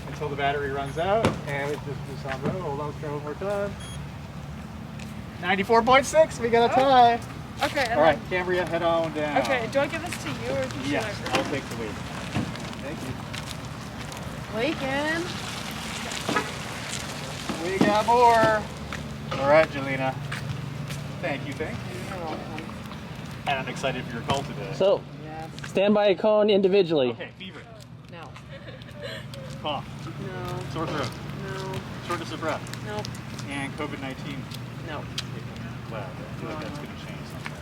Until the battery runs out, and it just moves on. Hold on, let's try one more time. 94.6, we got a tie. Okay. All right, Cambria, head on down. Okay, do I give this to you or should Yes, I? I'll take the lead. Thank you. Waken. We got more. All right, Jelena. Thank you. And I'm excited for your call today. So, Yes. stand by a cone individually. Okay, fever. No. Cough. No. Sore throat. No. Shortness of breath. No. And COVID-19. No. Wow, I feel like that's going to change something.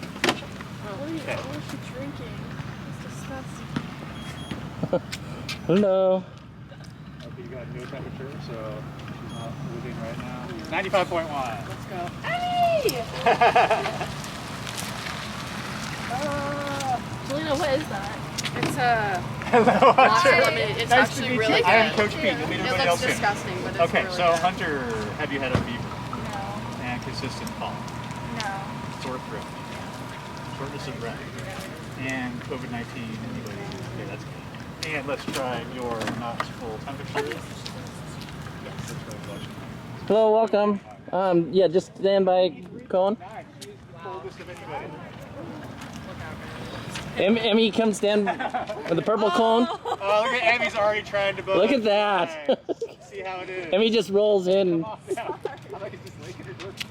What is she drinking? It's disgusting. Hello. Okay, you got no temperature, so she's not moving right now. 95.1. Let's go. Hey! Jelena, what is that? It's Hello, Hunter. It's Nice actually to meet really you. good. I am Coach Pete. You'll meet It everybody looks else soon. disgusting, but it's Okay, really so good. Hunter, have you had a fever? No. And consistent cough? No. Sore throat? Shortness of breath? And COVID-19? Anybody? Okay, that's good. And let's try your not full temperature. Hello, welcome. Yeah, just stand by cone. Coldest of anybody. Emmy, come stand with the purple cone. Oh, look at Emmy's already trying to both. Look at that. See how it is. Emmy just rolls in. All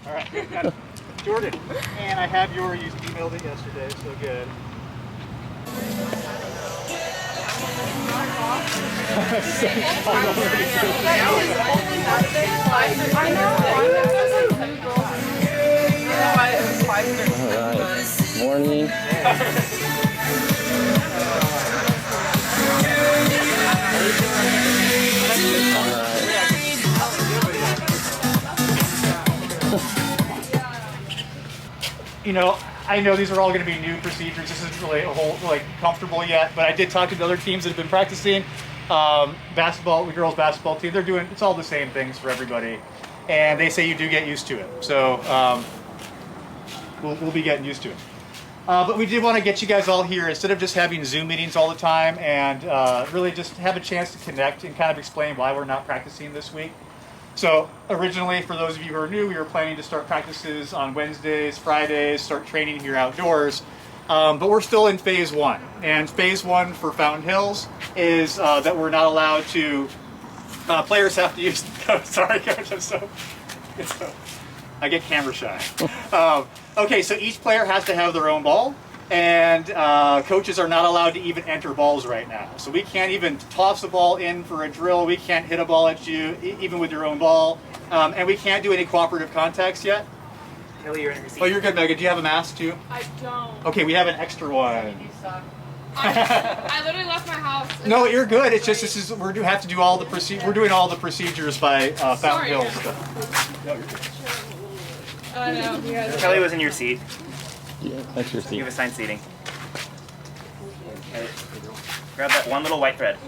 right, we've got Jordan. And I have you emailed it yesterday, so good. Alright, morning. You know, I know these are all going to be new procedures. This isn't really a whole comfortable yet, but I did talk to the other teams that have been practicing. Basketball, the girls' basketball team, they're doing, it's all the same things for everybody, and they say you do get used to it. So we'll be getting used to it. But we did want to get you guys all here instead of just having Zoom meetings all the time, and really just have a chance to connect and kind of explain why we're not practicing this week. So originally, for those of you who are new, we were planning to start practices on Wednesdays, Fridays, start training here outdoors. But we're still in phase one. And phase one for Fountain Hills is that we're not allowed to, players have to use, sorry coach, I get camera shy. Okay, so each player has to have their own ball. And coaches are not allowed to even enter balls right now. So we can't even toss a ball in for a drill. We can't hit a ball at you, even with your own ball. And we can't do any cooperative contacts yet. Kelly, you're in your seat. Oh, you're good, Megan. Do you have a mask too? I don't. Okay, we have an extra one. I literally left my house. No, you're good. It's just we have to do all the We're doing all the procedures by Fountain Sorry. Hills stuff. No, you're good. I know. You guys Kelly was in your seat. Yeah, that's your You seat. have assigned seating. Okay. Grab that one little white thread.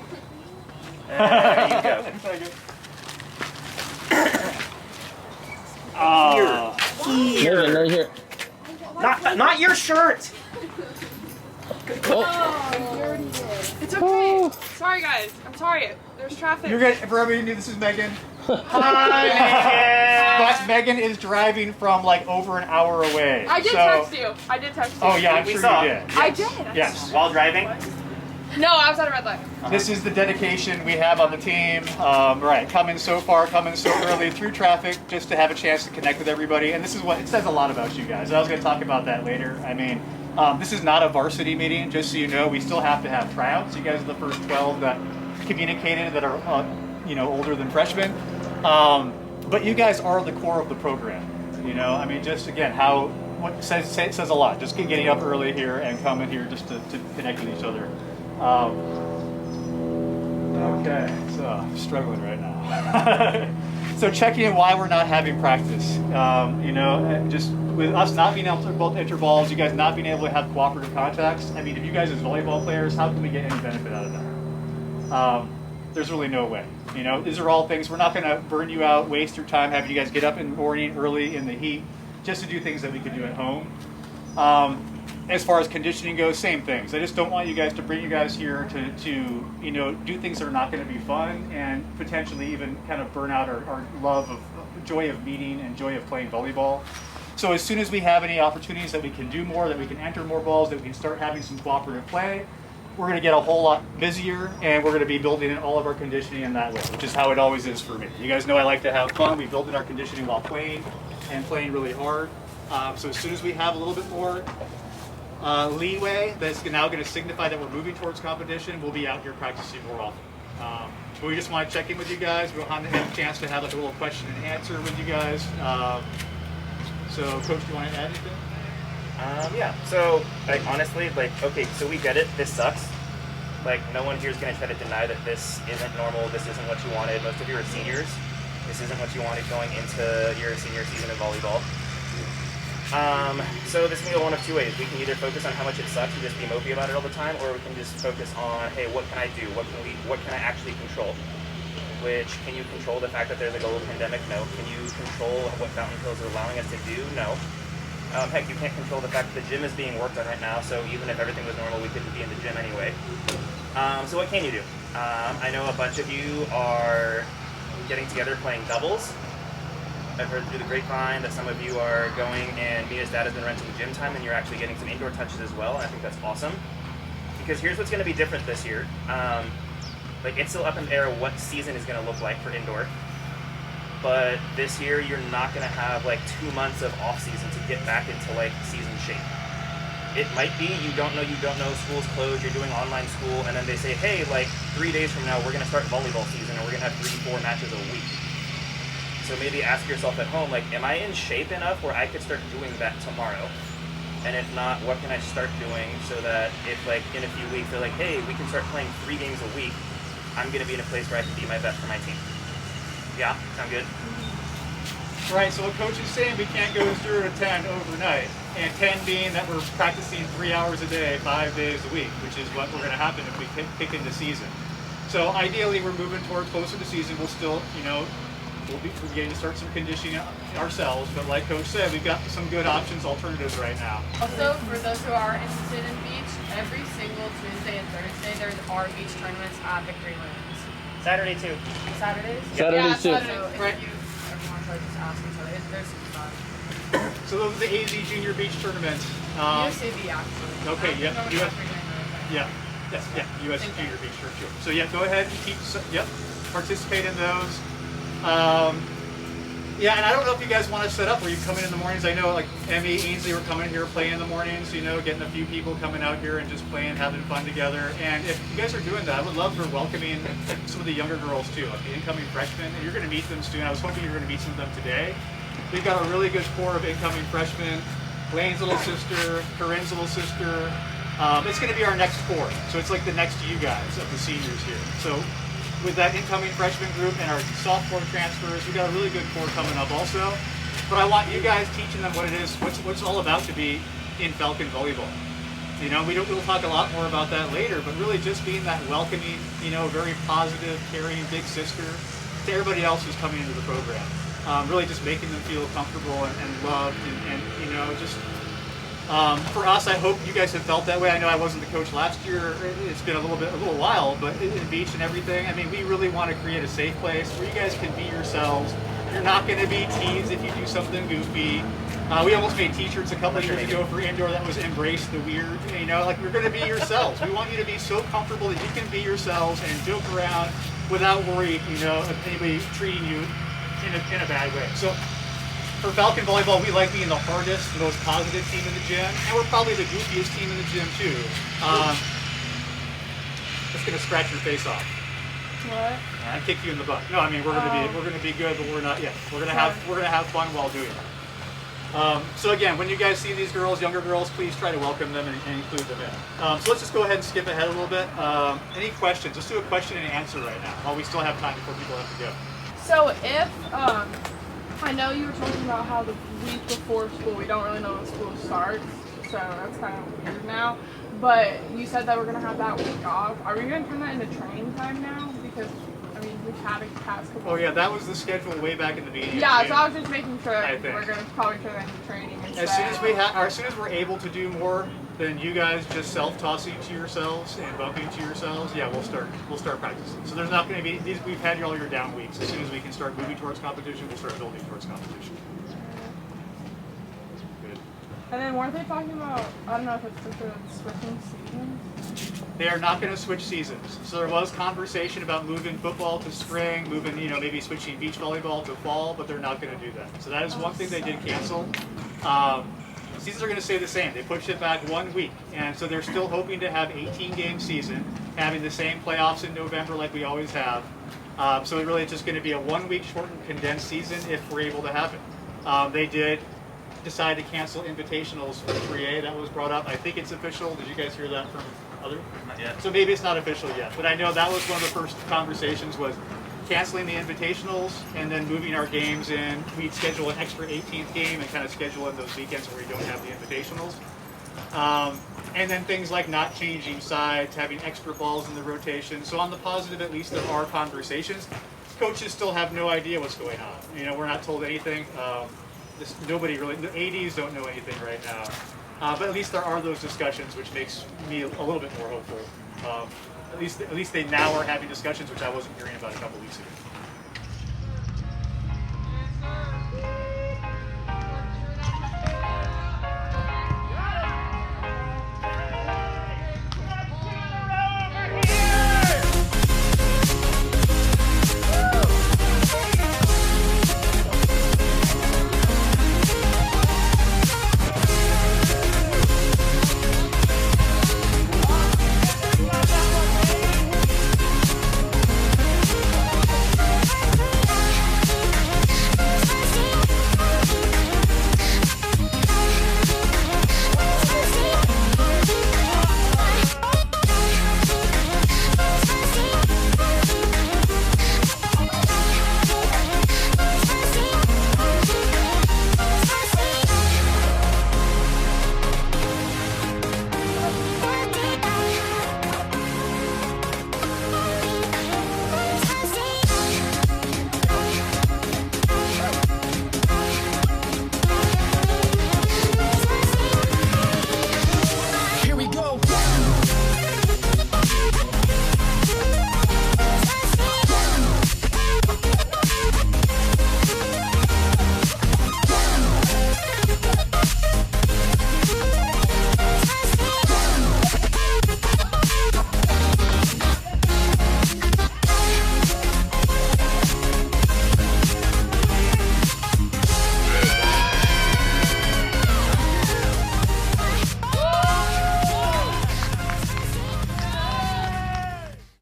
There you go. Megan, right here. Not your shirt. Oh, It's okay. Sorry, guys. I'm sorry. There's traffic. You're good. For everybody new, this is Megan. Hi, Guys, Megan is driving from like over an hour away. I did so, text you. I did text you. Oh yeah, I'm We sure saw. you did. I did. Yes. While driving. No, I was at a red light. This is the dedication we have on the team. Right, coming so far, coming so early through traffic, just to have a chance to connect with everybody. And this is what it says a lot about you guys. I was going to talk about that later. I mean, this is not a varsity meeting, just so you know. We still have to have tryouts. You guys are the first 12 that communicated that are older than freshmen. But you guys are the core of the program. You know, I mean, just again, what says a lot. Just getting up early here and coming here just to connect with each other. Okay, so I'm struggling right now. So checking in why we're not having practice. Just with us not being able to both enter balls, you guys not being able to have cooperative contacts. I mean, if you guys as volleyball players, how can we get any benefit out of that? There's really no way. You know, these are all things, we're not going to burn you out, waste your time, having you guys get up in the morning early in the heat, just to do things that we could do at home. as far as conditioning goes, same things. I just don't want you guys to bring you guys here to you know, do things that are not going to be fun and potentially even kind of burn out our love of joy of meeting and joy of playing volleyball. So as soon as we have any opportunities that we can do more, that we can enter more balls, that we can start having some cooperative play, we're going to get a whole lot busier, and we're going to be building in all of our conditioning in that way, which is how it always is for me. You guys know I like to have fun. We build in our conditioning while playing and playing really hard. So as soon as we have a little bit more leeway that's now going to signify that we're moving towards competition, we'll be out here practicing more often. But we just want to check in with you guys. We'll have a chance to have like a little question and answer with you guys. So, Coach, do you want to add anything? Yeah. So, like, honestly, like, okay, so we get it. This sucks. Like, no one here is going to try to deny that this isn't normal. This isn't what you wanted. Most of you are seniors. This isn't what you wanted going into your senior season of volleyball. So this can go one of two ways. We can either focus on how much it sucks and just be mopey about it all the time, or we can just focus on, hey, what can I do? What can I actually control? Which, can you control the fact that there's a global pandemic? No. Can you control what Fountain Hills is allowing us to do? No. Heck, you can't control the fact that the gym is being worked on right now, so even if everything was normal, we couldn't be in the gym anyway. So what can you do? I know a bunch of you are getting together playing doubles. I've heard through the grapevine that some of you are going, and Mina's dad has been renting gym time, and you're actually getting some indoor touches as well, and I think that's awesome. Because here's what's going to be different this year. Like, it's still up in the air what season is going to look like for indoor. But this year, you're not going to have, like, 2 months of off-season to get back into, like, season shape. It might be you don't know, school's closed, you're doing online school, and then they say, hey, like, 3 days from now, we're going to start volleyball season, and we're going to have 3-4 matches a week. So maybe ask yourself at home, like, am I in shape enough where I could start doing that tomorrow? And if not, what can I start doing so that if, like, in a few weeks they're like, hey, we can start playing 3 games a week, I'm going to be in a place where I can be my best for my team. Yeah? Sound good? Right, so what Coach is saying, we can't go 0 to 10 overnight. And 10 being that we're practicing 3 hours a day, 5 days a week, which is what we're going to happen if we kick into season. So ideally, we're moving towards closer to season. We'll still, you know, we're getting to start some conditioning ourselves, but like Coach said, we've got some good options, alternatives right now. Also, for those who are interested in beach, every single Tuesday and Thursday there are beach tournaments at Victory Lanes. Saturday too. Saturdays? Saturdays too. So if Right. everyone's like just asking each other, there's some fun. So those are the AZ Junior Beach tournaments. USAB actually. Okay, I don't yeah, know US, what we're doing right yeah, yes, yeah, US Junior Beach for sure. So yeah, go ahead and participate in those. Yeah, and I don't know if you guys want to set up where you come in the mornings. I know like Emmy, Ainsley were coming here playing in the mornings, you know, getting a few people coming out here and just playing, having fun together. And if you guys are doing that, I would love for welcoming some of the younger girls too, like the incoming freshmen. And you're going to meet them soon. I was hoping you were going to meet some of them today. We've got a really good core of incoming freshmen. Lane's little sister, Corinne's little sister. It's going to be our next core. So it's like the next you guys of the seniors here. So with that incoming freshman group and our sophomore transfers, we've got a really good core coming up also. But I want you guys teaching them what it is, what's it's all about to be in Falcon volleyball. You know, we'll talk a lot more about that later, but really just being that welcoming, you know, very positive, caring big sister to everybody else who's coming into the program. Really just making them feel comfortable and loved and you know, just for us, I hope you guys have felt that way. I know I wasn't the coach last year. It's been a little while, but in beach and everything, I mean, we really want to create a safe place where you guys can be yourselves. You're not going to be teased if you do something goofy. We almost made t-shirts a couple of years ago for indoor that was embrace the weird, you know, like you're going to be yourselves. We want you to be so comfortable that you can be yourselves and joke around without worry, you know, of anybody treating you in a bad way. So for Falcon Volleyball, we like being the hardest, most positive team in the gym, and we're probably the goofiest team in the gym too. It's gonna scratch your face off. What? And kick you in the butt. No, I mean we're gonna be good, but we're not yet. We're gonna have fun while doing it. So again, when you guys see these girls, younger girls, please try to welcome them and include them in. So let's just go ahead and skip ahead a little bit. Any questions? Let's do a question and answer right now while we still have time before people have to go. So if I know you were talking about how the week before school, we don't really know when school starts, so that's kind of weird now. But you said that we're going to have that week off. Are we going to turn that into training time now? Because, I mean, we've had a past couple. Oh yeah, that was the schedule way back in the beginning. Yeah, so I was just making sure I think we're going to probably turn that into training instead. As soon as we're able to do more then you guys just self-tossing to yourselves and bumping to yourselves, yeah, we'll start practicing. So there's not going to be these. We've had all your down weeks. As soon as we can start moving towards competition, we'll start building towards competition. Good. And then weren't they talking about, I don't know if it's for sure, switching seasons? They are not going to switch seasons. So there was conversation about moving football to spring, moving, maybe switching beach volleyball to fall, but they're not going to do that. So that is one thing they did cancel. Seasons are going to stay the same. They pushed it back 1 week, and so they're still hoping to have 18-game season, having the same playoffs in November like we always have. So it really is just going to be a 1 week shortened condensed season if we're able to have it. They did decide to cancel invitationals for 3A. That was brought up. I think it's official. Did you guys hear that from other? Not yet. So maybe it's not official yet, but I know that was one of the first conversations was canceling the invitationals and then moving our games in. We'd schedule an extra 18th game and kind of schedule in those weekends where we don't have the invitationals. And then things like not changing sides, having extra balls in the rotation. So on the positive, at least there are conversations. Coaches still have no idea what's going on. We're not told anything. Nobody really, the ADs don't know anything right now. But at least there are those discussions, which makes me a little bit more hopeful. At least they now are having discussions, which I wasn't hearing about a couple weeks ago.